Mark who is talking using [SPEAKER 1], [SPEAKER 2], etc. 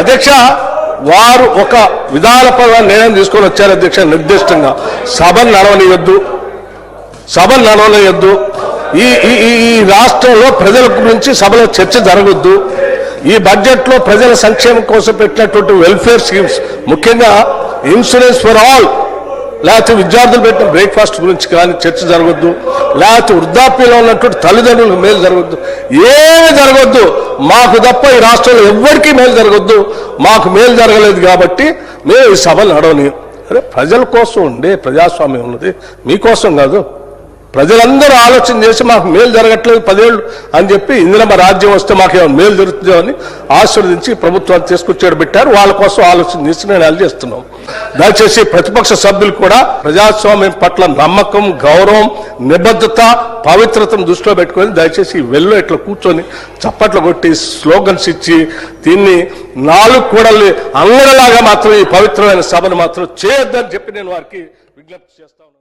[SPEAKER 1] అధ్యక్ష వారు ఒక విధానపరమైన నిర్ణయం తీసుకొని వచ్చారు అధ్యక్ష. నిర్దిష్టంగా సభను నడవనియొద్దు, ఈ రాష్ట్రంలో ప్రజల గురించి సభలో చర్చ జరగొద్దు, ఈ బడ్జెట్లో ప్రజల సంక్షేమం కోసం పెట్టినటువంటి వెల్ఫేర్ స్కీమ్స్, ముఖ్యంగా ఇన్సూరెన్స్ ఫర్ ఆల్, లేకపోతే విద్యార్థులు పెట్టిన బ్రేక్ఫాస్ట్ గురించి కానీ చర్చ జరగొద్దు, లేకపోతే వృద్ధాప్యంలో ఉన్నటువంటి తల్లిదండ్రులకు మేలు జరగొద్దు, ఏమి జరగొద్దు. మాకు తప్ప ఈ రాష్ట్రంలో ఎవ్వరికీ మేలు జరగొద్దు. మాకు మేలు జరగలేదు కాబట్టి మేము ఈ సభలు నడవని. అరే ప్రజల కోసం ఉండే ప్రజాస్వామ్యం ఉన్నది, మీకోసం కాదు. ప్రజలందరూ ఆలోచన చేసి మాకు మేలు జరగట్లేదు 10 ఏళ్ళు అని చెప్పి ఇందిరమ్మ రాజ్యం వస్తే మాకు ఏమైనా మేలు జరుగుతుందో అని ఆశీర్వదించి ప్రభుత్వాన్ని తీసుకొచ్చేడు పెట్టారు. వాళ్ళ కోసం ఆలోచన చేసి నేను చేస్తున్నాం. దయచేసి ప్రతిపక్ష సభ్యులు కూడా ప్రజాస్వామ్యం పట్ల నమ్మకం, గౌరవం, నిబద్ధత, పవిత్రతను దృష్టిలో పెట్టుకొని దయచేసి వెళ్ళు ఇట్లా కూర్చొని చప్పట్లు కొట్టి స్లోగన్స్ ఇచ్చి దీన్ని 4 కూడలి అంగడిలాగా మాత్రం ఈ పవిత్రమైన సభను మాత్రం చేయొద్దని చెప్పి నేను వారికి విజ్ఞప్తి చేస్తా ఉన్నాను.